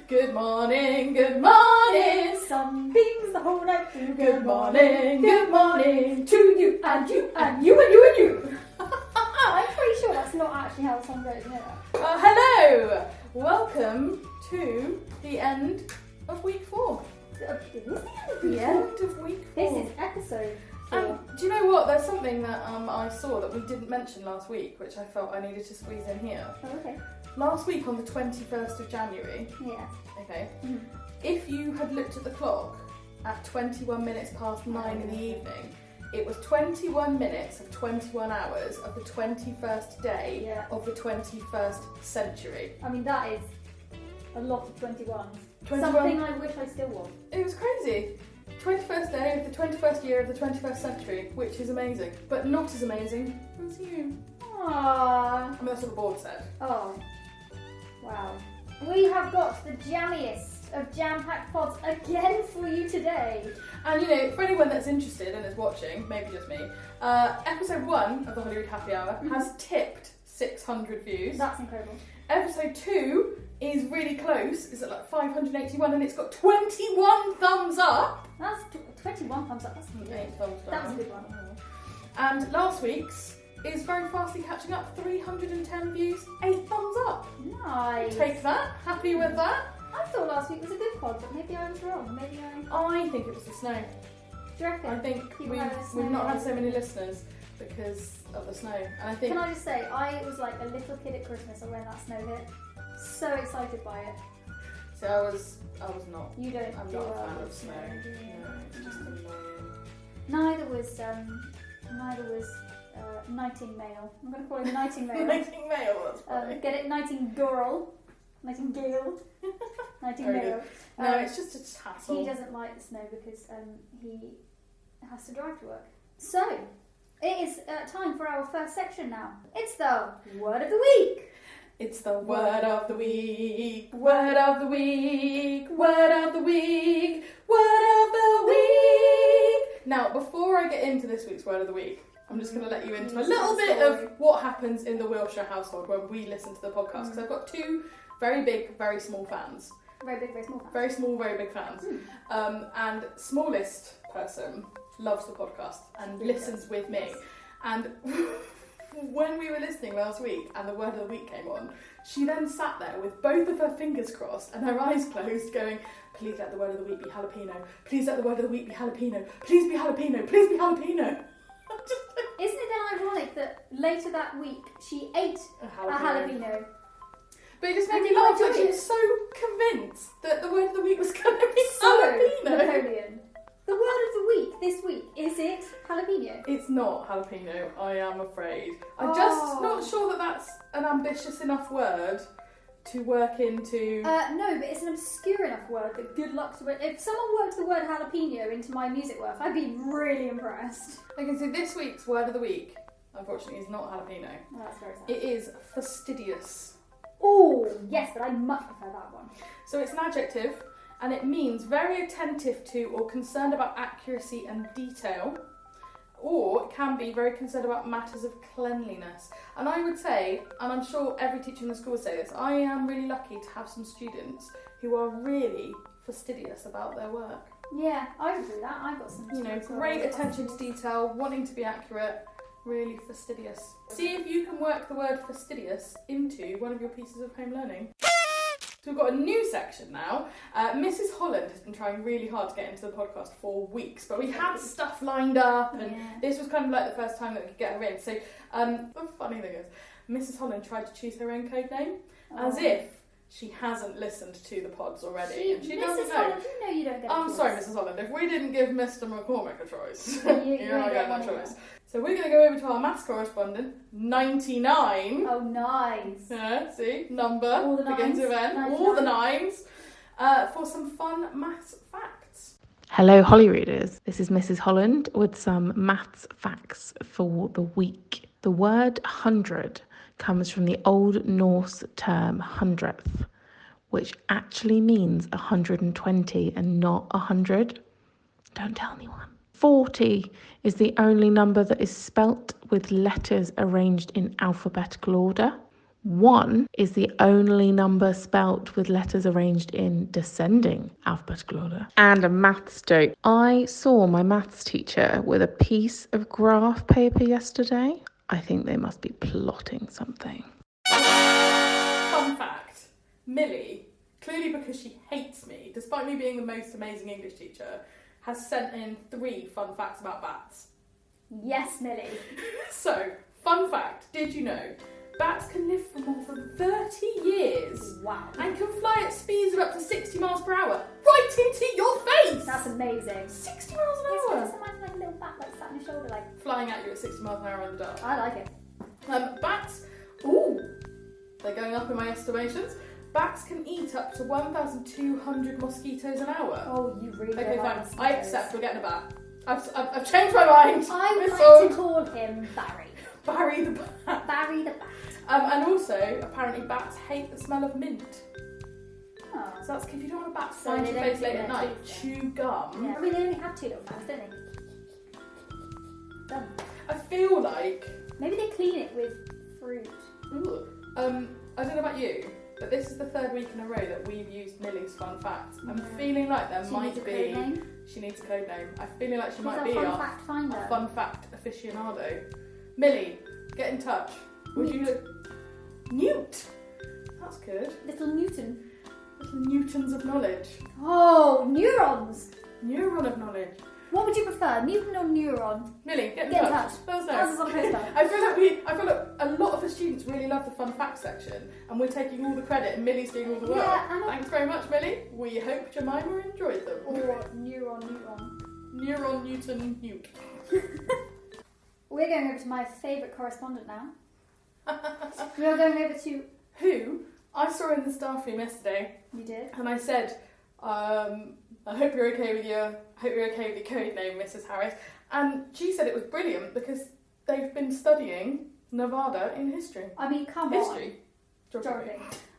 Good morning, good morning. Sunbeams the whole night through. Good morning to you and you and you and you and you. I'm pretty sure that's not actually how the song goes, isn't it? Hello, welcome to the end of week 4. The end of week 4. This is episode 4. Do you know what? There's something that I saw that we didn't mention last week, which I felt I needed to squeeze in here. Oh, okay. Last week on the 21st of January, Yeah. okay, if you had looked at the clock at 21 minutes past 9 in the evening, it was 21 minutes of 21 hours of the 21st day of the 21st century. I mean, that is a lot of 21. 21. Something I wish I still was. It was crazy. 21st day of the 21st year of the 21st century, which is amazing, but not as amazing as you. Aww. I mean, that's what the board said. Oh. Wow. We have got the jammiest of jam-packed pods again for you today. And you know, for anyone that's interested and is watching, maybe just me, episode 1 of the Holyrood Happy Hour has tipped 600 views. That's incredible. Episode 2 is really close, is at like 581, and it's got 21 thumbs up. That's 21 thumbs up. That's amazing. 8 thumbs down. That was a good one. And last week's is very fastly catching up, 310 views, 8 thumbs up. Nice. Take that. Happy with that? I thought last week was a good pod, but maybe I was wrong. Maybe I think it was the snow. Do you reckon? I think People had a snow we've not had so day. many listeners because of the snow. And I think Can I just say, I was like a little kid at Christmas when that snow hit. So excited by it. so I was not. You don't. I'm do not a well fan with of snow. do you? No, it's just annoying. Neither was Nightingale. I'm going to call him Nightingale. Nightingale, that's funny. Get it? Nightingale. Nightingale. Nightingale. No, it's just a hassle. He doesn't like the snow because he has to drive to work. So, it is time for our first section now. It's the Word of the Week. It's the word of the week, word of the week, word of the week, word of the week. Now, before I get into this week's word of the week, I'm just going to let you into a little bit of what happens in the Wilshire household when we listen to the podcast. Because I've got 2 very big, very small fans. Very big, very small fans. Very small, very big fans. And smallest person loves the podcast and listens with me. And when we were listening last week and the word of the week came on, she then sat there with both of her fingers crossed and her eyes closed going, please let the word of the week be jalapeno. Please let the word of the week be jalapeno. Please be jalapeno. Please be jalapeno. Isn't it then ironic that later that week she ate a jalapeno? But it just made me laugh that she was so convinced that the word of the week was going to be jalapeno. Napoleon. The word of the week this week, is it jalapeno? It's not jalapeno, I am afraid. I'm just not sure that that's an ambitious enough word to work into... No, but it's an obscure enough word that good luck to it. If someone worked the word jalapeno into my music work, I'd be really impressed. Okay, so this week's word of the week, unfortunately, is not jalapeno. Oh, that's very sad. It is fastidious. Oh, yes, but I much prefer that one. So it's an adjective, and it means very attentive to or concerned about accuracy and detail, or it can be very concerned about matters of cleanliness. And I would say, and I'm sure every teacher in the school would say this, I am really lucky to have some students who are really fastidious about their work. Yeah, I would do that. I've got some. You know, great attention to detail, wanting to be accurate, really fastidious. See if you can work the word fastidious into one of your pieces of home learning. So we've got a new section now. Mrs. Holland has been trying really hard to get into the podcast for weeks, but we had stuff lined up, and this was kind of like the first time that we could get her in. So the funny thing is, Mrs. Holland tried to choose her own code name, as if she hasn't listened to the pods already, and she doesn't know. Holland, you know you don't get a choice. Sorry, Mrs. Holland, if we didn't give Mr. McCormick a choice, you're not getting that choice. So we're going to go over to our maths correspondent, 99. Oh, nice. Yeah, see? Number, All the begins nines. with N, 99. all the 9s, for some fun maths facts. Hello, Holyrooders. This is Mrs. Holland with some maths facts for the week. The word 100 comes from the Old Norse term hundredth, which actually means 120 and not 100. Don't tell anyone. 40 is the only number that is spelt with letters arranged in alphabetical order. 1 is the only number spelt with letters arranged in descending alphabetical order. And a maths joke. I saw my maths teacher with a piece of graph paper yesterday. I think they must be plotting something. Fun fact, Millie, clearly because she hates me, despite me being the most amazing English teacher, has sent in 3 fun facts about bats. Yes, Millie. So, fun fact, did you know bats can live for more than 30 years? Wow. And can fly at speeds of up to 60 miles per hour, right into your face! That's amazing. 60 miles an Yes, hour! just imagine like a little bat like sat on your shoulder like... Flying at you at 60 miles an hour in the dark. I like it. Bats, ooh, they're going up in my estimations. Bats can eat up to 1,200 mosquitoes an hour. Oh, you really Okay, don't fine. like mosquitoes. I accept we're getting a bat. I've changed my mind. I would Miss like Old. to call him Barry. Barry the bat. Barry the bat. And also, apparently, bats hate the smell of mint. Oh. So that's if you don't want a bat So flying they in your don't face do late at that, night, do chew gum. Yeah. I mean, they only have 2 little fans, don't they? Done. I feel like... Maybe they clean it with fruit. Ooh, I don't know about you, but this is the 3rd week in a row that we've used Millie's fun facts. I'm feeling like there She might needs a be... code name. She needs a code name. I'm feeling like she She's might our be fun our fact finder. fun fact aficionado. Millie, get in touch. Would you look... Newt! That's good. Little Newton. Little Newtons of knowledge. Oh, neurons. Neuron of knowledge. What would you prefer, Newton or neuron? Millie, get in Get in touch. touch. Let us know. Tell us on Facebook. I feel like a lot of the students really love the fun fact section, and we're taking all the credit, and Millie's doing all the work. Yeah, Thanks very much, Millie. We hope Jemima enjoyed them. Or neuron. Neuron, Newton, Newt. We're going over to my favourite correspondent now. We are going over to... Who I saw in the staff room yesterday, You did? and I said, I hope you're okay with your code name, Mrs. Harris. And she said it was brilliant because they've been studying Nevada in history. I mean, come History. on. Geography.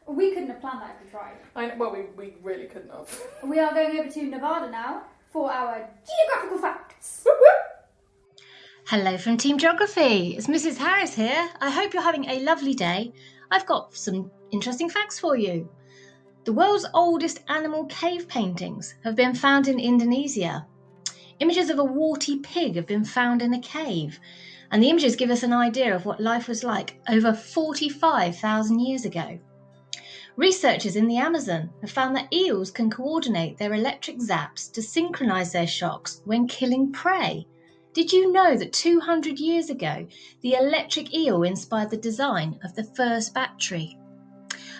We couldn't have planned that if we tried. Well, we really couldn't have. We are going over to Nevada now for our geographical facts. Whoop, whoop. Hello from Team Geography. It's Mrs. Harris here. I hope you're having a lovely day. I've got some interesting facts for you. The world's oldest animal cave paintings have been found in Indonesia. Images of a warty pig have been found in a cave, and the images give us an idea of what life was like over 45,000 years ago. Researchers in the Amazon have found that eels can coordinate their electric zaps to synchronise their shocks when killing prey. Did you know that 200 years ago, the electric eel inspired the design of the first battery?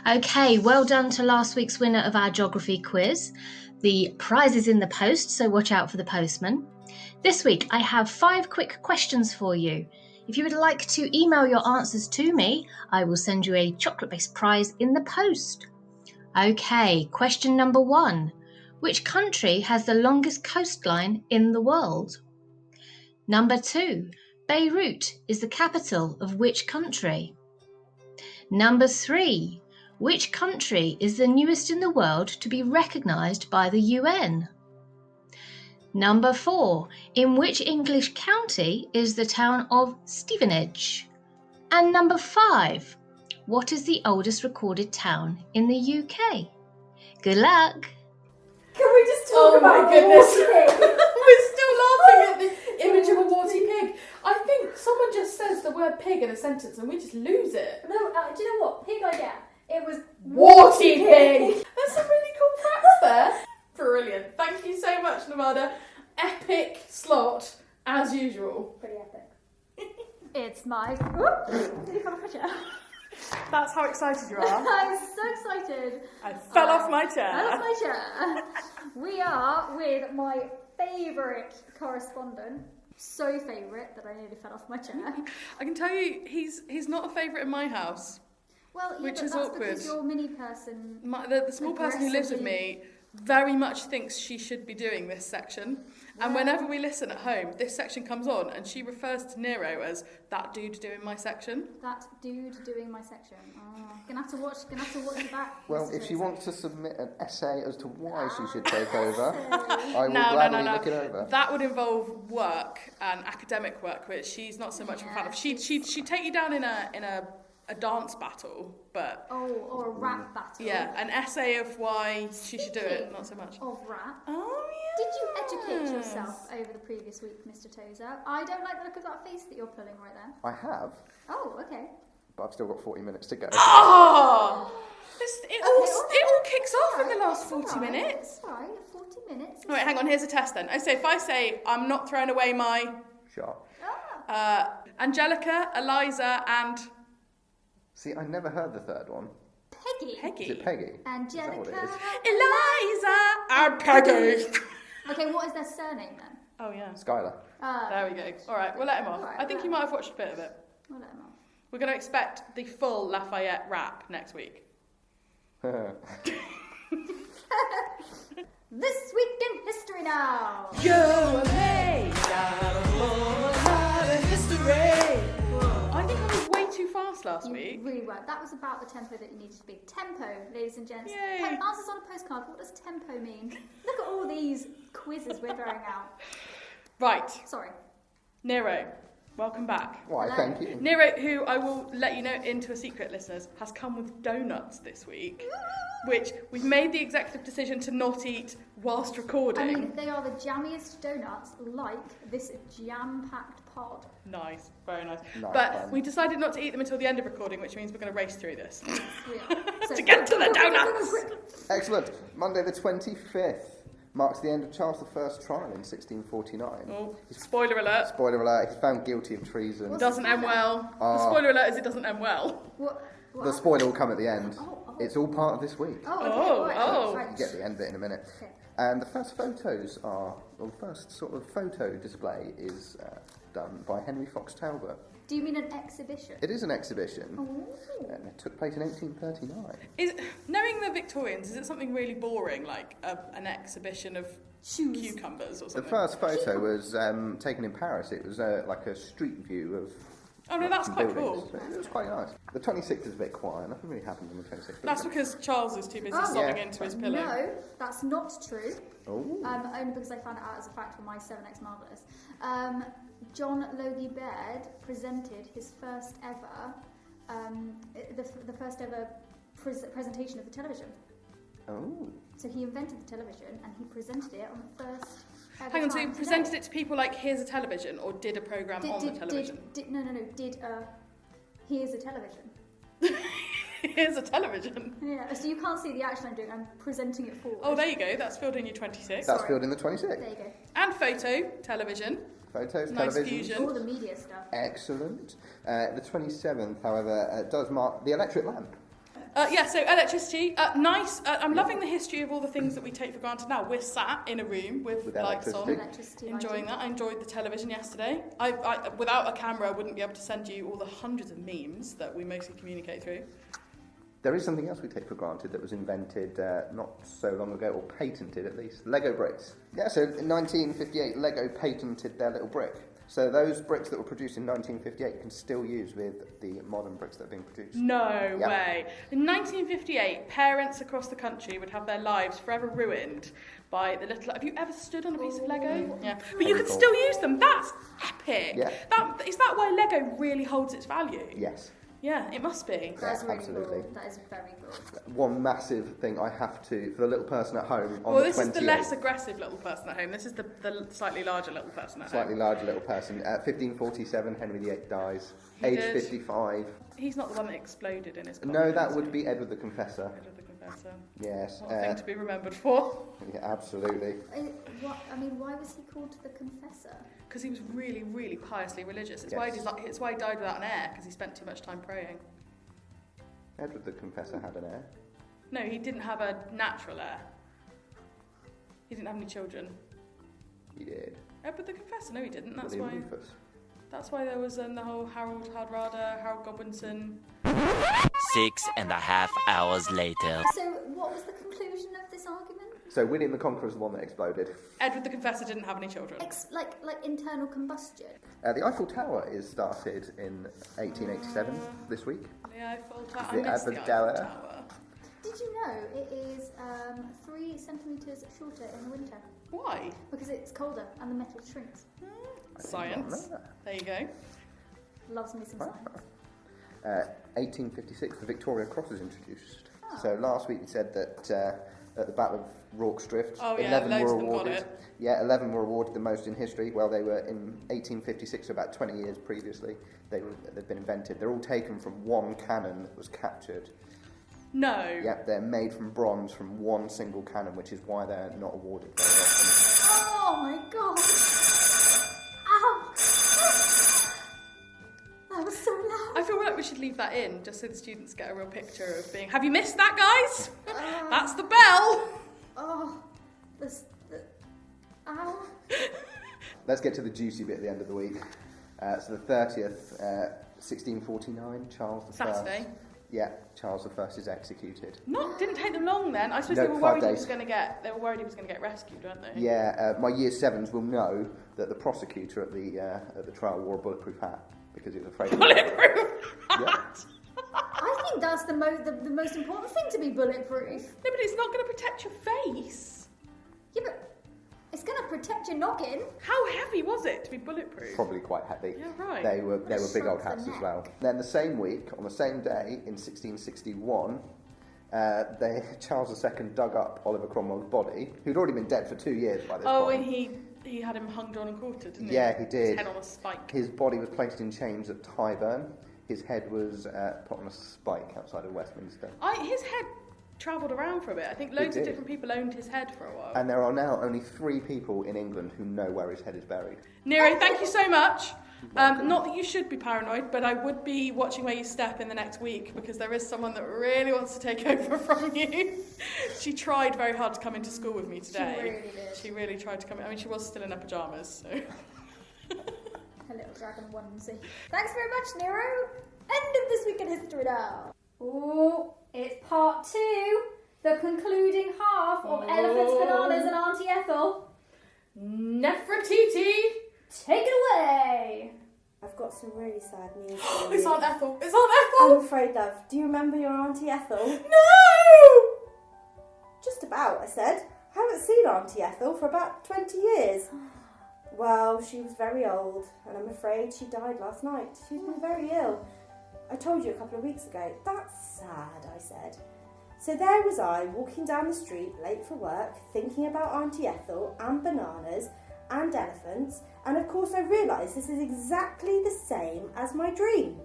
Okay, well done to last week's winner of our geography quiz. The prize is in the post, so watch out for the postman. This week, I have 5 quick questions for you. If you would like to email your answers to me, I will send you a chocolate-based prize in the post. Okay, question number 1. Which country has the longest coastline in the world? Number 2. Beirut is the capital of which country? Number 3. Which country is the newest in the world to be recognised by the UN? Number 4. In which English county is the town of Stevenage? And number 5. What is the oldest recorded town in the UK? Good luck! Can we just talk Oh my about goodness. warty pig? We're still laughing at the image of a warty pig. I think someone just says the word pig in a sentence and we just lose it. No, do you know what? Pig I get. It was Warty pig! There's some really cool facts there. Brilliant. Thank you so much, Nevada. Epic slot, as usual. Pretty epic. It's my... Whoop! Did you fall off my chair? That's how excited you are. I'm so excited. I fell off my chair. Fell off my chair. We are with my favourite correspondent. So favourite that I nearly fell off my chair. I can tell you, he's not a favourite in my house. Well, yeah, Which but is that's awkward. because you're a mini person. The small person who lives with me very much thinks she should be doing this section. And whenever we listen at home, this section comes on and she refers to Nero as that dude doing my section. That dude doing my section. Oh, gonna have to watch it back. Well, if she wants to submit an essay as to why she should take over, Essay. I will gladly look it over. That would involve work and academic work, which she's not so much of a fan of. She'd take you down in a a dance battle, but or a rap battle. yeah, an essay of why she should do it, not so much. Of rap. Oh yeah. Did you educate yourself over the previous week, Mr. Tozer? I don't like the look of that face that you're pulling right there. I have, Oh, okay. but I've still got 40 minutes to go. Oh! It all kicks off in the last 40 minutes. It's alright, 40 minutes. All right, hang on, here's a test then. So if I say I'm not throwing away my Shot. Angelica, Eliza and See, I never heard the third one. Peggy. Is it Peggy? Angelica. Is that what Eliza and Peggy. Okay, what is their surname then? Oh yeah. Skylar. There we go. All right, we'll let him off. All right, I think he might have watched a bit of it. We'll let him off. We're going to expect the full Lafayette rap next week. This week in history now. You're amazing. History. I think I was way too fast last week. Really well. That was about the tempo that you needed to be. Tempo, ladies and gents. Yay. Answers on a postcard. What does tempo mean? Look at all these quizzes we're throwing out. Right, Sorry. Nero, welcome back. Why, Hello. thank you. Nero, who I will let you know into a secret, listeners, has come with donuts this week, which we've made the executive decision to not eat whilst recording. I mean, they are the jammiest donuts, like this jam-packed pod. Nice, very nice. Nice But one. we decided not to eat them until the end of recording, which means we're going to race through this. We are. So To get to the donuts. Excellent. Monday the 25th marks the end of Charles I's trial in 1649. Oh, spoiler alert. Spoiler alert, he's found guilty of treason. What's Doesn't end well. The spoiler alert is it doesn't end well. What The happened? spoiler will come at the end. Oh. It's all part of this week. Oh, okay. Oh, right, oh. Right. You get the end bit in a minute. Okay. And the first photos are, well, the first sort of photo display is done by Henry Fox Talbot. Do you mean an exhibition? It is an exhibition, Oh. and it took place in 1839. Knowing the Victorians, is it something really boring, like an exhibition of Shoes. cucumbers or The something? first photo was taken in Paris. It was like a street view of. Oh no, that's some quite buildings. cool. It was quite nice. The 26th is a bit quiet. Nothing really happened on the 26th. That's because Charles is too busy Oh. sobbing Yeah. into his pillow. No, that's not true. Oh. Only because I found it out as a fact from my 7X Marvellous. John Logie Baird presented his first ever, the first ever presentation of the television. Oh. So he invented the television and he presented it on the first ever Hang on, so he time presented today. it to people like, here's a television, or did a programme on the television? Here's a television. Here's a television. Yeah, so you can't see the action I'm doing, I'm presenting it forward. Oh, there you go, that's filled in your 26. That's Sorry. filled in the 26th. There you go. And photo, television. Photos, Nice television. fusion. All the media stuff. Excellent. The 27th, however, does mark the electric lamp. Yeah, so electricity, nice. I'm loving the history of all the things that we take for granted now. We're sat in a room with lights on, Electricity enjoying lighting. that. I enjoyed the television yesterday. I without a camera, I wouldn't be able to send you all the hundreds of memes that we mostly communicate through. There is something else we take for granted that was invented not so long ago, or patented at least. Lego bricks. Yeah, so in 1958, Lego patented their little brick. So those bricks that were produced in 1958 you can still use with the modern bricks that are being produced. No Yep. way. In 1958, parents across the country would have their lives forever ruined by the little... Have you ever stood on a piece of Lego? Yeah. But you can cool. still use them. That's epic. Yeah. Is that why Lego really holds its value? Yes. Yeah, it must be. That's really absolutely. cool. That is very cool. One massive thing I have to, for the little person at home, on Well, the this is 28th, the less aggressive little person at home. This is the slightly larger little person at slightly home. larger little person. At 1547, Henry VIII dies, He age did. 55. He's not the one that exploded in his No, coffin, that is would he? be Edward the Confessor. Edward the Confessor. Yes. What a thing to be remembered for. Yeah, absolutely. Why was he called the Confessor? Because he was really, really piously religious. It's Yes. why he died without an heir, because he spent too much time praying. Edward the Confessor had an heir. No, he didn't have a natural heir. He didn't have any children. He did. Edward the Confessor? No, he didn't. That's William why. Rufus. That's why there was the whole Harold Hardrada, Harold Godwinson. 6.5 hours later. So, what was the conclusion of this argument? So William the Conqueror is the one that exploded. Edward the Confessor didn't have any children. Like internal combustion. The Eiffel Tower is started in 1887 this week. The Eiffel Tower. The I missed the Eiffel Eiffel Tower. Tower. Did you know it is 3 centimetres shorter in the winter? Why? Because it's colder and the metal shrinks. Science. know that. There you go. Loves me some science. 1856, the Victoria Cross was introduced. So last week we said that at the Battle of Rorke's Drift, 11 were awarded. Yeah, 11 were awarded, the most in history. Well, they were in 1856, so about 20 years previously. They've been invented. They're all taken from one cannon that was captured. No. Yep, they're made from bronze from one single cannon, which is why they're not awarded very often. Oh my god! Ow! That was so loud. I feel like we should leave that in, just so the students get a real picture of being... Have you missed that, guys? That's the bell! Oh, ow. Let's get to the juicy bit at the end of the week. So the 30th, 1649, Charles I. Saturday. Yeah, Charles I is executed. Didn't take them long then. I suppose No, they were 5 worried he days. was going to get. They were worried he was going to get rescued, weren't they? Yeah, my year 7s will know that the prosecutor at the trial wore a bulletproof hat because he was afraid. Bulletproof hat. Yeah. I think that's the most important thing to be bulletproof. No, but it's not going to protect your face. Yeah, but it's going to protect your noggin. How heavy was it to be bulletproof? Probably quite heavy. Yeah, right. They were big old shrunk the hats as neck. well. Then the same week, on the same day, in 1661, Charles II dug up Oliver Cromwell's body, who'd already been dead for 2 years by this Oh, point. and he had him hung, drawn and quartered, didn't he? Yeah, he did. His head on a spike. His body was placed in chains at Tyburn. His head was put on a spike outside of Westminster. His head travelled around for a bit. I think loads of did. different people owned his head for a while. And there are now only 3 people in England who know where his head is buried. Nero, thank you so much. Not that you should be paranoid, but I would be watching where you step in the next week because there is someone that really wants to take over from you. She tried very hard to come into school with me today. She really did. She really tried to come in. I mean, she was still in her pyjamas, so... Her little dragon onesie. Thanks very much, Nero. End of This Week in History now. Ooh, it's part 2. The concluding half of Elephants, Bananas and Auntie Ethel. Nefertiti! Take it away. I've got some really sad news for It's you. Aunt Ethel! It's Aunt Ethel! I'm afraid, love. Do you remember your Auntie Ethel? No! Just about, I said. I haven't seen Auntie Ethel for about 20 years. Well, she was very old, and I'm afraid she died last night. She's been very ill. I told you a couple of weeks ago. That's sad, I said. So there was I, walking down the street, late for work, thinking about Auntie Ethel and bananas and elephants, and of course I realised this is exactly the same as my dream.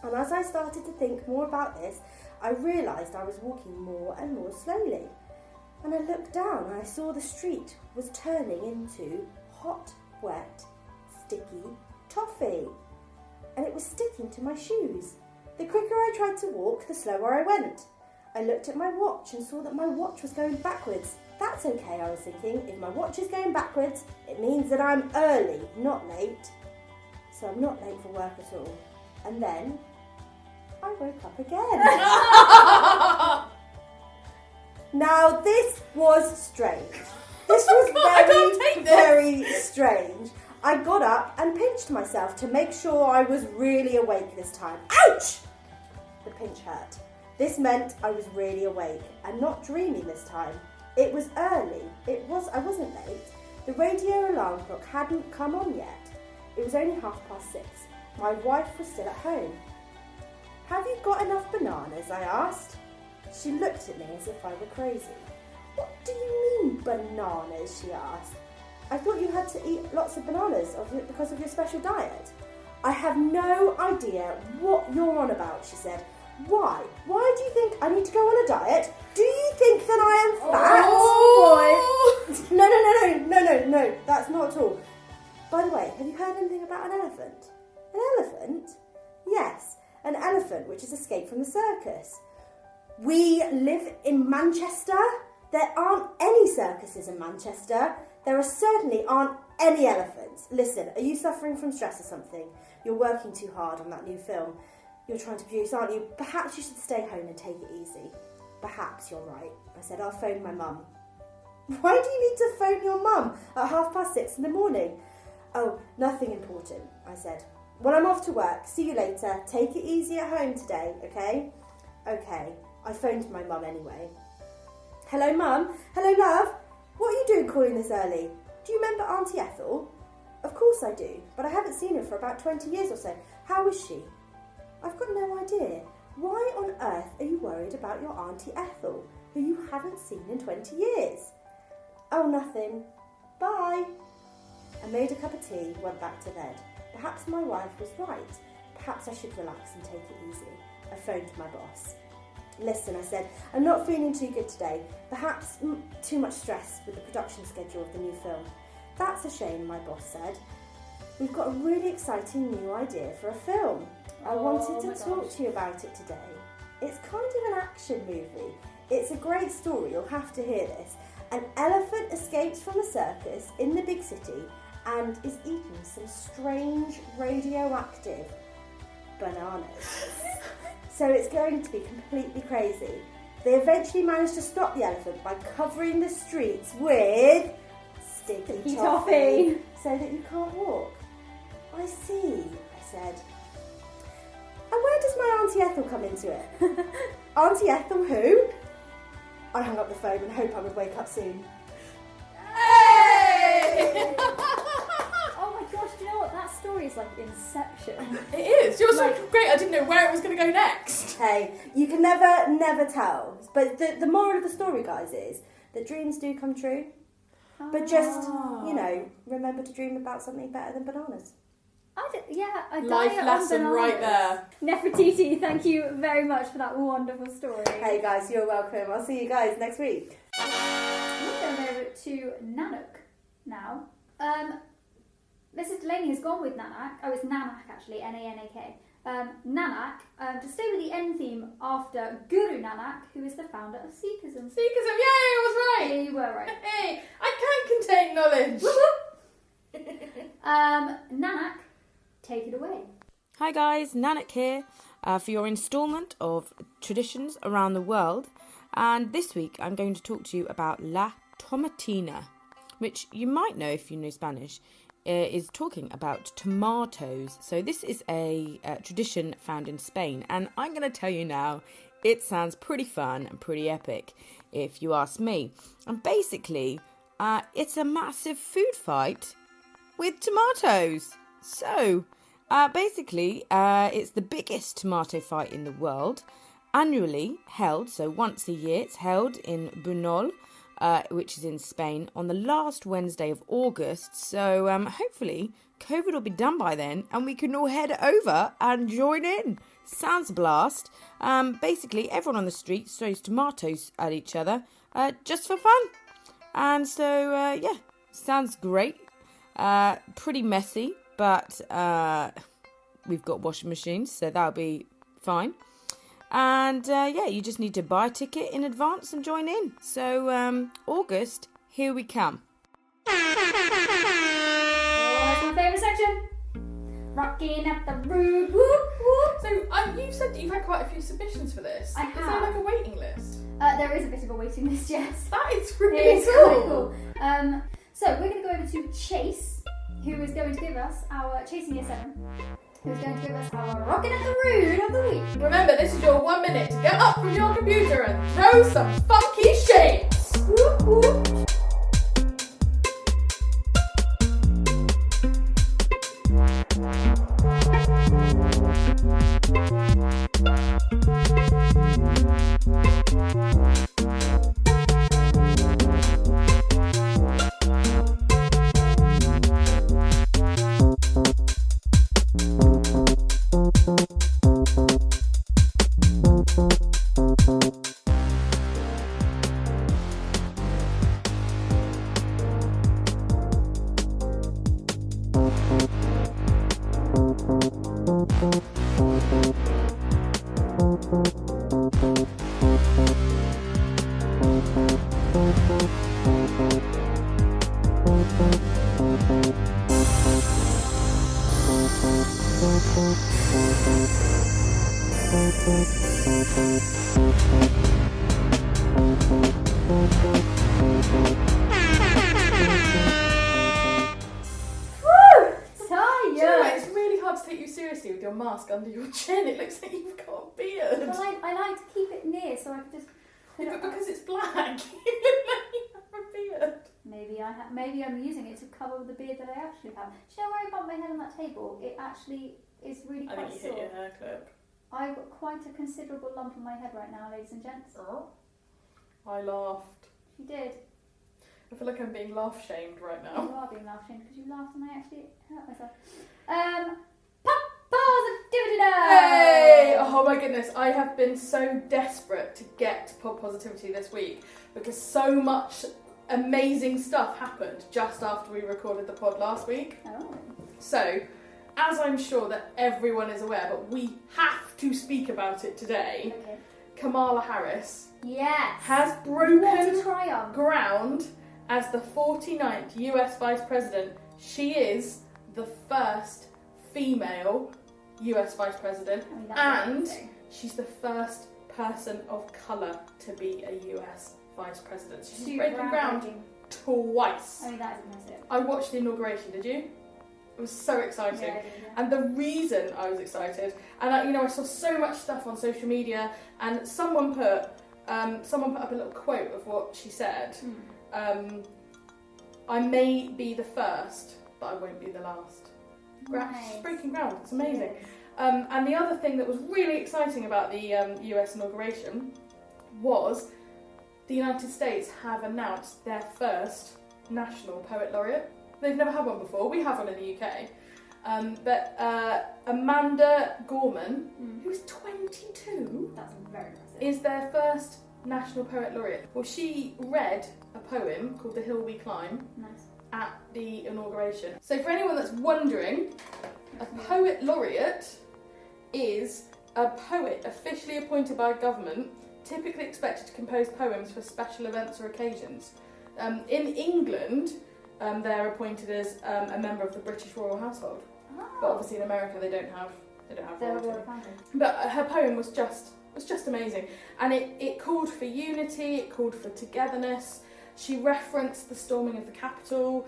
And as I started to think more about this, I realised I was walking more and more slowly. And I looked down and I saw the street was turning into hot, wet, sticky toffee. And it was sticking to my shoes. The quicker I tried to walk, the slower I went. I looked at my watch and saw that my watch was going backwards. That's okay, I was thinking. If my watch is going backwards, it means that I'm early, not late. So I'm not late for work at all. And then I woke up again. Now this was strange. This was I can't take this. very strange. I got up and pinched myself to make sure I was really awake this time. Ouch! The pinch hurt. This meant I was really awake and not dreaming this time. It was early. I wasn't late. The radio alarm clock hadn't come on yet. It was only 6:30. My wife was still at home. Have you got enough bananas? I asked. She looked at me as if I were crazy. What do you mean bananas? She asked. I thought you had to eat lots of bananas because of your special diet. I have no idea what you're on about, she said. Why? Why do you think I need to go on a diet? Do you think that I am fat? Oh. Boy? No, that's not at all. By the way, have you heard anything about an elephant? An elephant? Yes, an elephant which has escaped from the circus. We live in Manchester. There aren't any circuses in Manchester. There certainly aren't any elephants. Listen, are you suffering from stress or something? You're working too hard on that new film. You're trying to produce, aren't you? Perhaps you should stay home and take it easy. Perhaps you're right. I said, I'll phone my mum. Why do you need to phone your mum at 6:30 in the morning? Oh, nothing important, I said. Well, I'm off to work. See you later. Take it easy at home today, okay? Okay. I phoned my mum anyway. Hello, Mum. Hello, love. What are you doing calling this early? Do you remember Auntie Ethel? Of course I do, but I haven't seen her for about 20 years or so. How is she? I've got no idea. Why on earth are you worried about your Auntie Ethel, who you haven't seen in 20 years? Oh, nothing. Bye. I made a cup of tea, went back to bed. Perhaps my wife was right. Perhaps I should relax and take it easy. I phoned my boss. Listen, I said, I'm not feeling too good today. Perhaps too much stress with the production schedule of the new film. That's a shame, my boss said. We've got a really exciting new idea for a film. I wanted to talk to you about it today. It's kind of an action movie. It's a great story, you'll have to hear this. An elephant escapes from a circus in the big city and is eating some strange radioactive bananas. So it's going to be completely crazy. They eventually manage to stop the elephant by covering the streets with sticky toffee so that you can't walk. I see, I said. And where does my Auntie Ethel come into it? Auntie Ethel who? I hung up the phone and hoped I would wake up soon. Hey! Oh my gosh, do you know what? That story is like Inception. It is. Yours was great. I didn't know where it was going to go next. Hey, you can never tell. But the moral of the story, guys, is that dreams do come true. But just, remember to dream about something better than bananas. A Life diet lesson on right bananas. there. Nefertiti, thank you very much for that wonderful story. Hey guys, you're welcome. I'll see you guys next week. We're going over to Nanook now. Mrs. Delaney has gone with Nanak. Oh, it's Nanak actually, N-A-N-A-K. Nanak, to stay with the end theme after Guru Nanak, who is the founder of Sikhism. Sikhism, yay, I was right. Yeah, you were right. Hey, I can contain knowledge. Nanak, take it away. Hi guys, Nanak here for your instalment of traditions around the world. And this week I'm going to talk to you about La Tomatina, which you might know if you know Spanish, is talking about tomatoes. So this is a tradition found in Spain, and I'm going to tell you now, it sounds pretty fun and pretty epic, if you ask me. And basically, it's a massive food fight with tomatoes. So, basically, it's the biggest tomato fight in the world, annually held, so once a year. It's held in Bunol, which is in Spain, on the last Wednesday of August. So hopefully COVID will be done by then and we can all head over and join in. Sounds a blast. Basically, everyone on the street throws tomatoes at each other just for fun. And so, sounds great. Pretty messy, but we've got washing machines, so that'll be fine. And you just need to buy a ticket in advance and join in. So, August, here we come. Oh, that's my favourite section. Rocking up the road, whoop whoop. So, you've said that you've had quite a few submissions for this. I Is there have. like a waiting list? There is a bit of a waiting list, yes. That is It really is cool. quite cool. So we're going to go over to Chase, who is going to give us our Chasing Year 7, who's going to give us our Rockin' at the Rood of the week. Remember, this is your 1 minute to get up from your computer and throw some funky shapes. Whoop whoop. It's really hard to take you seriously with your mask under your chin. It looks like you've got a beard. Well, I like to keep it near so I can just put Yeah, it but up. because it's black, you look like you have a beard. Maybe I'm using it to cover the beard that I actually have. Do you know where I bumped my head on that table? It actually is really I quite think you hit sore. your hair clip. I've got quite a considerable lump on my head right now, ladies and gents. I laughed. You did. I feel like I'm being laugh-shamed right You now. are being laughed in because you laughed and I actually hurt myself. Positivity Day! Hey! Oh my goodness, I have been so desperate to get to Pod Positivity this week because so much amazing stuff happened just after we recorded the pod last week. Oh. So, as I'm sure that everyone is aware, but we have to speak about it today, Okay. Kamala Harris Yes! has What a broken triumph! ground as the 49th US Vice President. She is the first female US Vice President, I mean, that's and amazing. she's the first person of colour to be a US Vice President. So she's Super breaking ground groundbreaking. twice. I mean, that is impressive. I watched the inauguration, did you? It was so exciting. Yeah, I did, yeah. And the reason I was excited, and I saw so much stuff on social media, and someone put up a little quote of what she said. I may be the first, but I won't be the last. Nice. She's breaking ground. It's amazing. It is. And the other thing that was really exciting about the US inauguration was the United States have announced their first national poet laureate. They've never had one before. We have one in the UK. But Amanda Gorman, who is 22, That's very impressive. is their first national poet laureate. Well, she read a poem called The Hill We Climb Nice. at the inauguration. So for anyone that's wondering, a poet laureate is a poet officially appointed by government, typically expected to compose poems for special events or occasions. In England, they're appointed as a member of the British royal household, but obviously in America they don't have They're a royalty. royal family. But her poem was just amazing, and it called for unity, it called for togetherness. She referenced the storming of the Capitol.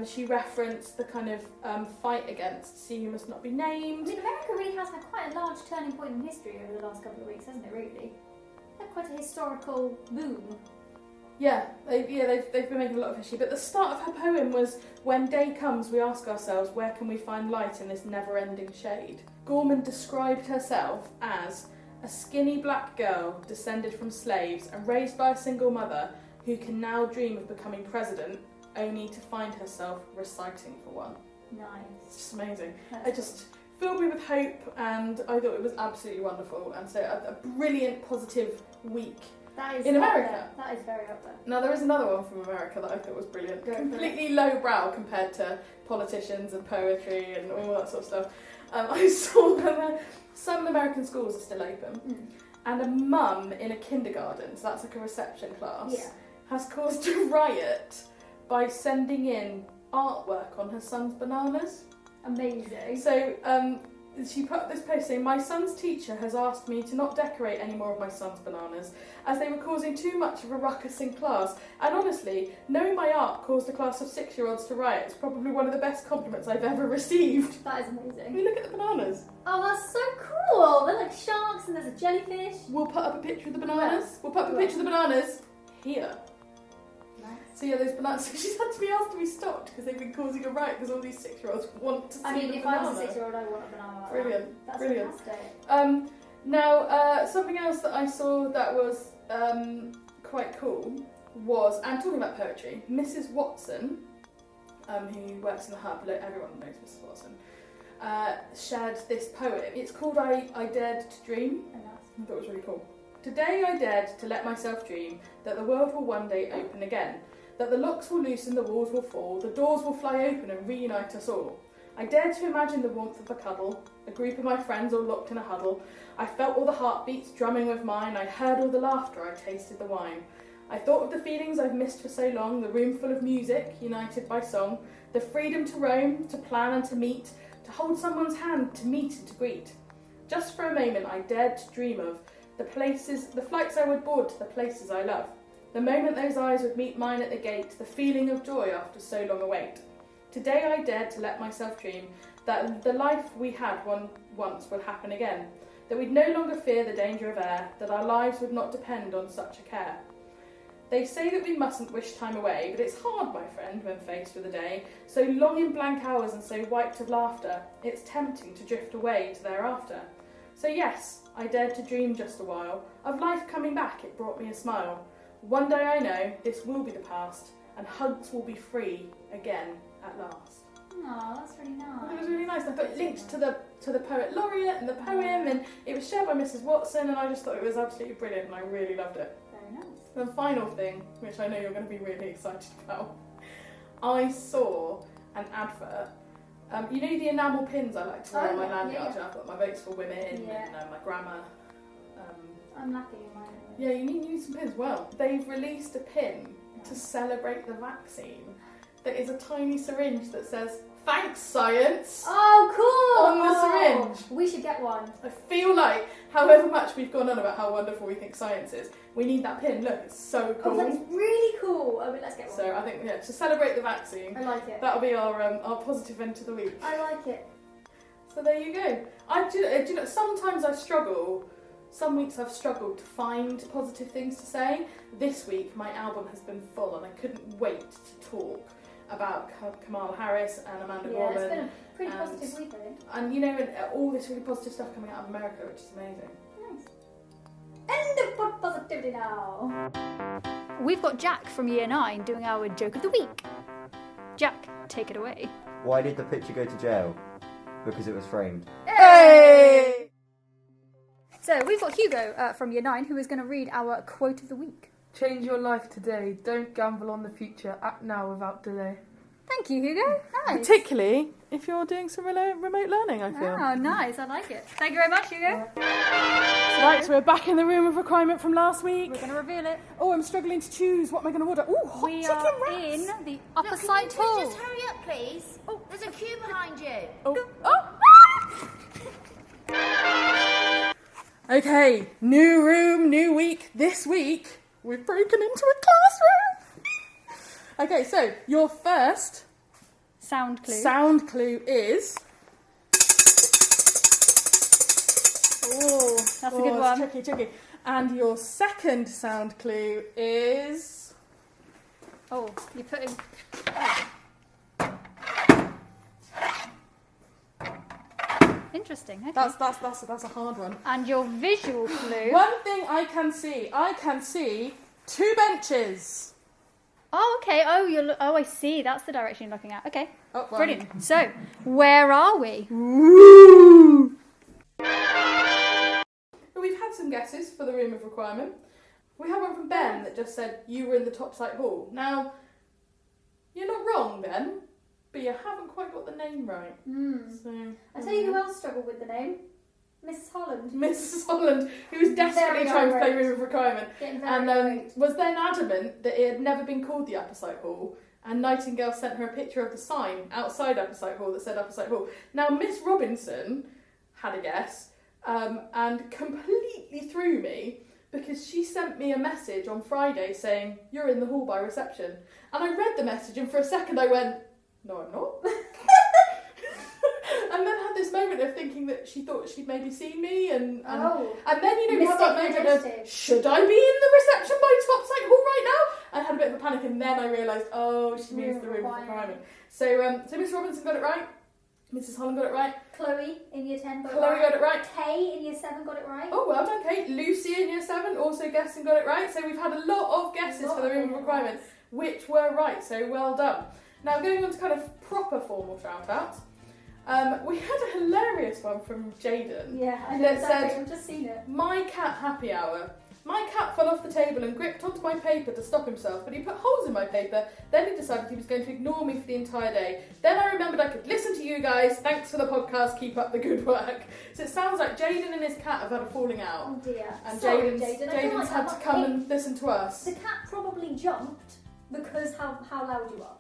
She referenced the kind of fight against See Who Must Not Be I Named. mean, America really has had quite a large turning point in history over the last couple of weeks, hasn't it, really? Had quite a historical boom. Yeah, they've been making a lot of history. But the start of her poem was, when day comes, we ask ourselves, where can we find light in this never-ending shade? Gorman described herself as a skinny black girl descended from slaves and raised by a single mother who can now dream of becoming president, only to find herself reciting for one. Nice. It's just amazing. That's It just filled me with hope, and I thought it was absolutely wonderful. And so a brilliant, positive week. That is in up America. there. That is very up there. Now there is another one from America that I thought was brilliant. Go for it. Completely lowbrow compared to politicians and poetry and all that sort of stuff. I saw that some American schools are still open, and a mum in a kindergarten, so that's like a reception class, Yeah. has caused a riot by sending in artwork on her son's bananas. Amazing. So she put up this post saying, my son's teacher has asked me to not decorate any more of my son's bananas as they were causing too much of a ruckus in class. And honestly, knowing my art caused a class of 6-year-olds to riot is probably one of the best compliments I've ever received. That is I amazing. mean, look at the bananas. Oh, that's so cool. They're like sharks and there's a jellyfish. We'll put up a picture of the bananas. Yes. We'll put up a picture of the bananas here. Nice. So yeah, those bananas. So she's had to be asked to be stopped because they've been causing a riot because all these 6-year-olds want to see I mean, the if banana. I was a 6-year-old, I'd want a banana like Brilliant. that. That's Brilliant. fantastic. Now, something else that I saw that was quite cool was, and talking about poetry, Mrs. Watson, who works in the Hub, everyone knows Mrs. Watson, shared this poem. It's called I Dared to Dream. And that's I thought it was really cool. Today I dared to let myself dream that the world will one day open again, that the locks will loosen, the walls will fall, the doors will fly open and reunite us all. I dared to imagine the warmth of a cuddle, a group of my friends all locked in a huddle. I felt all the heartbeats drumming with mine, I heard all the laughter, I tasted the wine. I thought of the feelings I've missed for so long, the room full of music, united by song, the freedom to roam, to plan and to meet, to hold someone's hand, to meet and to greet. Just for a moment I dared to dream of the flights I would board to the places I love. The moment those eyes would meet mine at the gate, the feeling of joy after so long a wait. Today I dared to let myself dream that the life we had once would happen again, that we'd no longer fear the danger of air, that our lives would not depend on such a care. They say that we mustn't wish time away, but it's hard, my friend, when faced with a day, so long in blank hours and so wiped of laughter, it's tempting to drift away to thereafter. So yes, I dared to dream just a while. Of life coming back, it brought me a smile. One day I know this will be the past, and hugs will be free again at last. Oh, that's really nice. It was really nice. I put links to the poet laureate and the poem, and it was shared by Mrs. Watson, and I just thought it was absolutely brilliant, and I really loved it. Very nice. The final thing, which I know you're going to be really excited about, I saw an advert. You know the enamel pins I like to wear on my lanyard? I've got my votes for women and my grammar. I'm lacking in mine. Yeah, you need some pins. Well, they've released a pin to celebrate the vaccine that is a tiny syringe that says, "Thanks, science!" Oh, cool! On the syringe. We should get one. I feel like, however much we've gone on about how wonderful we think science is, we need that pin. Look, it's so cool. Oh, that's really cool. Oh, but let's get one. So I think, to celebrate the vaccine, I like it. that'll be our positive end to the week. I like it. So there you go. Do you know, sometimes I struggle. Some weeks I've struggled to find positive things to say. This week my album has been full, and I couldn't wait to talk about Kamala Harris and Amanda Gorman. Yeah, it's been a pretty positive week, I think. And all this really positive stuff coming out of America, which is amazing. Nice. End of positivity now. We've got Jack from Year 9 doing our joke of the week. Jack, take it away. Why did the picture go to jail? Because it was framed. Hey! So we've got Hugo from Year 9 who is going to read our quote of the week. Change your life today. Don't gamble on the future. Act now without delay. Thank you, Hugo. Nice. Particularly if you're doing some remote learning, I feel. Oh, nice. I like it. Thank you very much, Hugo. Right, so we're back in the room of requirement from last week. We're going to reveal it. Oh, I'm struggling to choose. What am I going to order? Oh, hot We chicken are wraps. in the upper Look, side can you hall. just hurry up, please? Oh, there's a queue behind you. Okay, new room, new week. This week, we've broken into a classroom. Okay, so your first Sound clue. sound clue is... Oh, that's a good it's one. tricky. And your second sound clue is... Oh, you put in... Interesting. Okay. That's a hard one. And your visual clue. One thing I can see 2 benches. Oh, okay. Oh, I see. That's the direction you're looking at. Okay. Oh, well. Brilliant. So, where are we? Woo! We've had some guesses for the room of requirement. We have one from Ben that just said you were in the topside hall. Now, you're not wrong, Ben, but you haven't quite got the name right. So, I'll tell you who else struggled with the name. Mrs. Holland. Mrs. Holland, who was desperately Very trying to play irate. room of requirement, Getting very and irate. was then adamant that it had never been called the Upper Sight Hall. And Nightingale sent her a picture of the sign outside Upper Sight Hall that said Upper Sight Hall. Now, Miss Robinson had a guess and completely threw me because she sent me a message on Friday saying, "You're in the hall by reception." And I read the message and for a second I went, "No, I'm not." And then had this moment of thinking that she thought she'd maybe seen me and then, we had that moment of, should I be in the reception by Topside Hall right now? I had a bit of a panic and then I realised, she means the room of requirement. So Miss Robinson got it right, Mrs. Holland got it right, Chloe in Year 10 got it Chloe right. got it right. Kay in Year 7 got it right. Oh, well done, Kate. Lucy in Year 7 also guessed and got it right. So we've had a lot of guesses for the room of requirement, which were right, so well done. Now going on to kind of proper formal shout-outs. We had a hilarious one from Jaden. Yeah, I know that exactly. said, I've just seen it. "My cat happy hour. My cat fell off the table and gripped onto my paper to stop himself, but he put holes in my paper. Then he decided he was going to ignore me for the entire day. Then I remembered I could listen to you guys. Thanks for the podcast. Keep up the good work." So it sounds like Jaden and his cat have had a falling out. Oh dear. And Sorry, Jaden's Jaden. I feel Jaden's like had to come and listen to us. The cat probably jumped because how loud you are.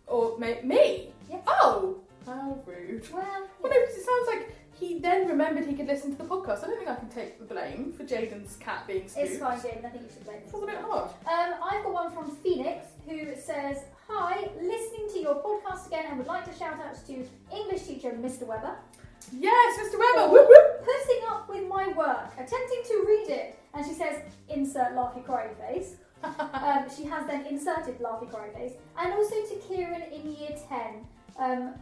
Or me? Yes. Oh! How rude. Well, Well, no, because it sounds like he then remembered he could listen to the podcast. I don't think I can take the blame for Jaden's cat being spooked. it's fine, Jaden. I think you should blame It was a bit hard. I've got one from Phoenix who says, "Hi, listening to your podcast again and would like to shout out to English teacher Mr. Weber. Yes, Mr. Weber! Whoop whoop! Putting up with my work, attempting to read it." And she says, "Insert laughy cry face." She has then inserted laughy cry face. And also to Kieran in Year 10.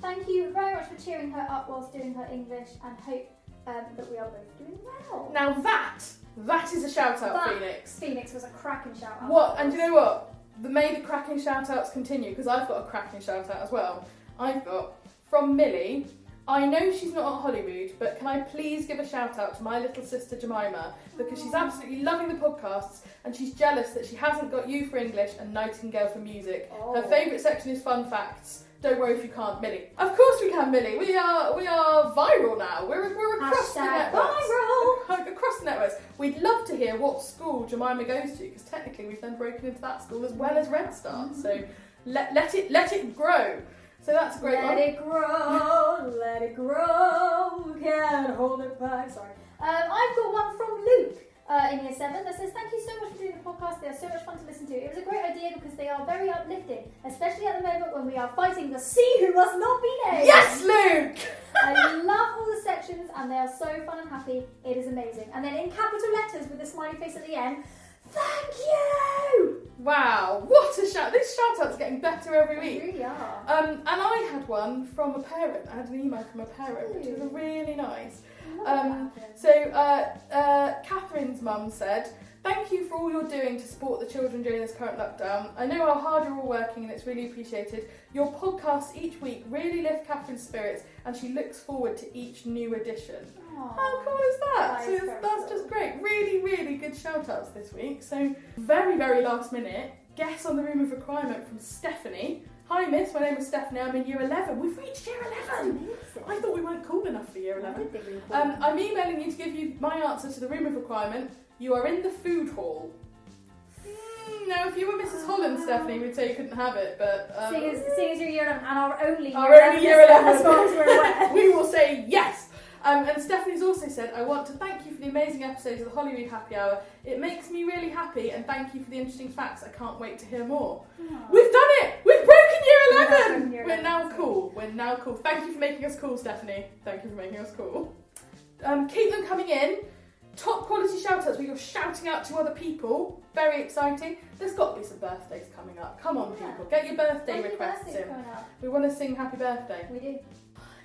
Thank you very much for cheering her up whilst doing her English and hope that we are both doing well. Now that is a shout out, That- Phoenix. Phoenix was a cracking shout out. What? And do you know what? May the cracking shout outs continue, because I've got a cracking shout out as well. I've got from Millie. I know she's not at Holyrood, but can I please give a shout out to my little sister Jemima, because she's absolutely loving the podcasts and she's jealous that she hasn't got You for English and Nightingale for music. Oh. Her favourite section is fun facts. Don't worry if you can't, Millie. Of course we can, Millie. We are viral now. We're across the Hashtag networks. viral. Across the networks. We'd love to hear what school Jemima goes to, because technically we've then broken into that school as well as Red Start. So let it grow. So that's a great one. Let it grow, can't hold it back. Sorry. I've got one from Luke in Year 7 that says, thank you so much for doing the podcast. They are so much fun to listen to. It was a great idea because they are very uplifting, especially at the moment when we are fighting the sea who must not be named. Yes, Luke! I love all the sections and they are so fun and happy. It is amazing. And then in capital letters with a smiley face at the end, thank you! Wow, what a shout. This shout out's getting better every They week. really are. And I had one from a parent. I had an email from a parent, which was really nice. Catherine's mum said, thank you for all you're doing to support the children during this current lockdown. I know how hard you're all working and it's really appreciated. Your podcasts each week really lift Catherine's spirits and she looks forward to each new edition. Aww. How cool is that? That So is very that's cool. just great. Really, really good shout outs this week. So very, very last minute, guess on the room of requirement from Stephanie. Hi miss, my name is Stephanie, I'm in Year 11. We've reached Year 11! I thought we weren't cool enough for Year 11. I'm emailing you to give you my answer to the room of requirement. You are in the food hall. Now, if you were Mrs. Holland, Stephanie, we'd say you couldn't have it, but... Seeing as you're Year 11 and our only Year 11, as far as we're aware. we will say yes! And Stephanie's also said, I want to thank you for the amazing episodes of the Holyrood Happy Hour. It makes me really happy, and thank you for the interesting facts. I can't wait to hear more. Aww. We've done it! We've broken Year 11! broken Year 11, We're now so- cool. We're now cool. Thank you for making us cool, Stephanie. Thank you for making us cool. Keep them coming in. Top quality shout-outs where you're shouting out to other people. Very exciting. There's got to be some birthdays coming up. Come on, people. Get your birthday requests in. We want to sing happy birthday. We do.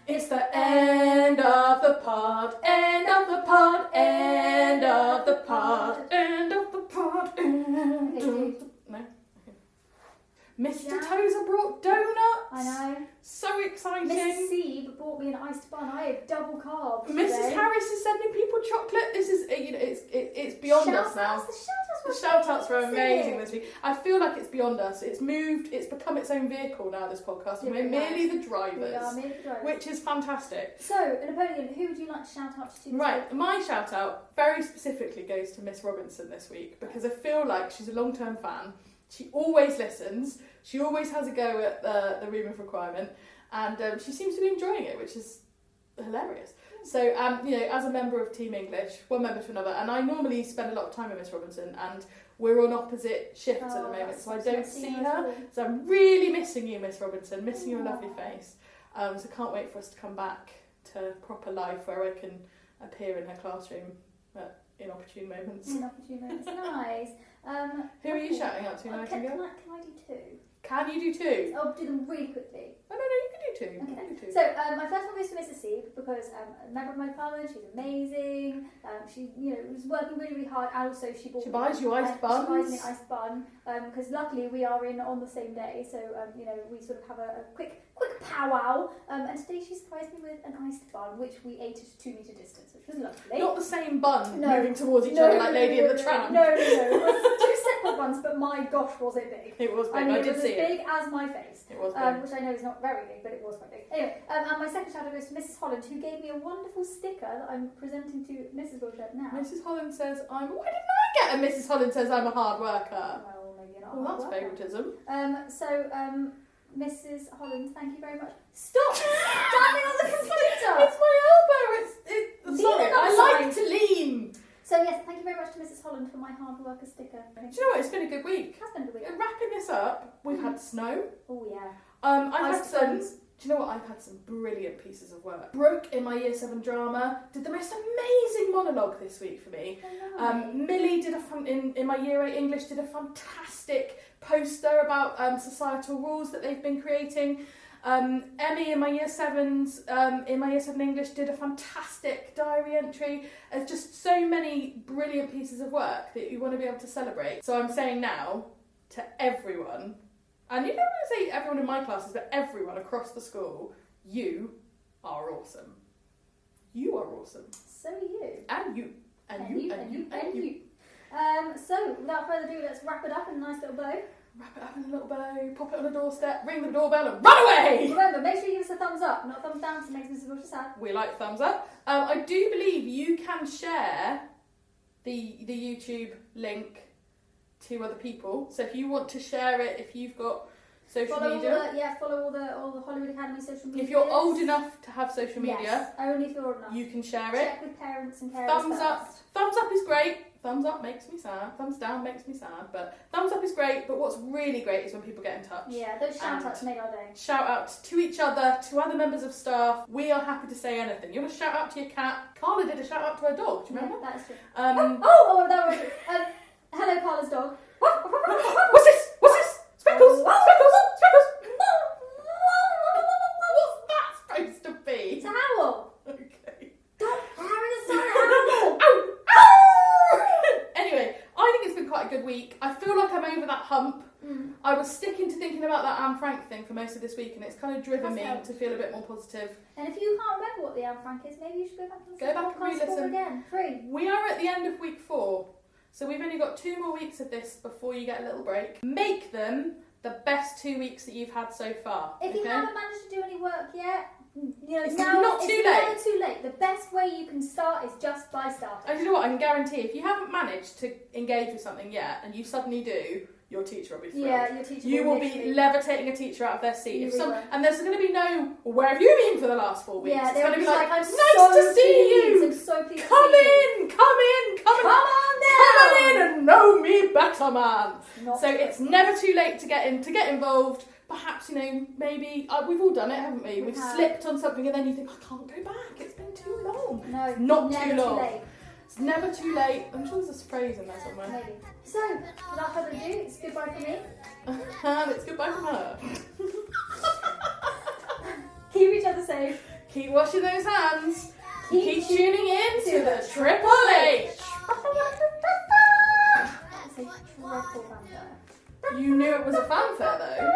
It's the end of the pod, end of the pod, end of the pod, end of the pod, end of the... No? Okay. Mr. Yeah. Tozer brought donuts. I know. So exciting. Mrs. Sieb bought me an iced bun. I have double carbs. Mrs. today. Harris is sending people chocolate. This is, it's beyond us now. The shout-outs were amazing this week. I feel like it's beyond us. It's moved, it's become its own vehicle now, this podcast. Yeah, We're it merely has. the drivers, We are merely the drivers. which is fantastic. So, Napoleon, who would you like to shout out to? Right, my shout out very specifically goes to Miss Robinson this week because I feel like she's a long-term fan. She always listens. She always has a go at the room of requirement, and she seems to be enjoying it, which is hilarious. So, as a member of Team English, one member to another, and I normally spend a lot of time with Miss Robinson, and we're on opposite shifts at the moment, so I don't see her. So I'm really missing you, Miss Robinson, missing your lovely face. So can't wait for us to come back to proper life where I can appear in her classroom at inopportune moments. Inopportune moments. Nice. Who are you shouting out to, Can Nightingale? I do two? Can you do two? I'll do them really quickly. Oh, no, you can do two. Okay. You can do two. So, my first one goes to Mrs. Sieb because a member of my department, she's amazing. She, was working really, really hard, and also she bought. She buys you iced buns. She buys me iced bun because luckily we are in on the same day, so we sort of have a quick powwow. And today she surprised me with an iced bun, which we ate at 2 metre distance, which was lovely. Not the same bun No. moving towards each other like Lady and the Tramp. No. It was 2 separate buns, but my gosh, was it big. It was big. I mean, I it did was see as it. big as my face. It was big. Which I know is not very big, but it was quite big. Anyway, and my second shout out goes to Mrs. Holland, who gave me a wonderful sticker that I'm presenting to Mrs. Wilshire now. Mrs. Holland says why didn't I get a Mrs. Holland says I'm a hard worker? Well, maybe not. Well, that's favouritism. Mrs. Holland, thank you very much. Stop standing on the computer! It's my elbow. Lean Sorry, it up I like side. to lean. So yes, thank you very much to Mrs. Holland for my hard worker sticker. Do you know what? It's been a good week. It has been a good week. Wrapping this up, we've had snow. Oh yeah. I've had Ice some. buns. Do you know what? I've had some brilliant pieces of work. Broke in my Year 7 drama. Did the most amazing monologue this week for me. Millie did in my Year 8 English did a fantastic poster about societal rules that they've been creating. Emmy in my year 7s, in my year 7 English, did a fantastic diary entry. There's just so many brilliant pieces of work that you want to be able to celebrate. So I'm saying now to everyone, and you don't want to say everyone in my classes, but everyone across the school, you are awesome. You are awesome. So are you. And you. And you. So, without further ado, let's wrap it up in a nice little bow. Wrap it up in a little bow, pop it on a doorstep, ring the doorbell and run away! Remember, make sure you give us a thumbs up, not a thumbs down, so it makes Mrs. Wilshire sad. We like thumbs up. I do believe you can share the YouTube link to other people. So if you want to share it, if you've got social media. Follow all the Holyrood Academy social media. If you're old enough to have social media, yes, only if you're old enough. You can share it. Check with parents and carers Thumbs first. up. Thumbs up is great. Thumbs up makes me sad. Thumbs down makes me sad. But thumbs up is great. But what's really great is when people get in touch. Yeah, those shout outs made our day. Shout out to each other, to other members of staff. We are happy to say anything. You want to shout out to your cat? Carla did a shout out to her dog. Do you remember? Yeah, that is true. That was hello, Carla's dog. What's this? Speckles! What's that supposed to be? It's a howl. Okay. Don't carry the sound howl. Anyway, I think it's been quite a good week. I feel like I'm over that hump. I was sticking to thinking about that Anne Frank thing for most of this week, and it's kind of driven me to feel a bit more positive. And if you can't remember what the Anne Frank is, maybe you should go back and listen. Go back and re-listen again. Free. We are at the end of week 4, so we've only got 2 more weeks of this before you get a little break. Make them the best 2 weeks that you've had so far. If you haven't managed to do any work yet, it's never too late. The best way you can start is just by starting. And you know what? I can guarantee if you haven't managed to engage with something yet, and you suddenly do, your teacher will be thrilled. Yeah, your teacher you will be literally levitating a teacher out of their seat. And there's going to be no, where have you been for the last 4 weeks? Yeah, it's going to be like, I'm nice so to see you. I'm so pleased to Come see in, come on in and know me better, man. So it's never too late to get involved. Perhaps, maybe we've all done it, haven't we? We've slipped on something and then you think, I can't go back. It's been too long. No, not too long. Too late. It's never too late. I'm sure there's a phrase in there somewhere. Maybe. So, without further ado, it's goodbye from me. And it's goodbye from her. Keep each other safe. Keep washing those hands. Keep tuning in to the Triple H. That's a dreadful fanfare. You knew it was a fanfare though.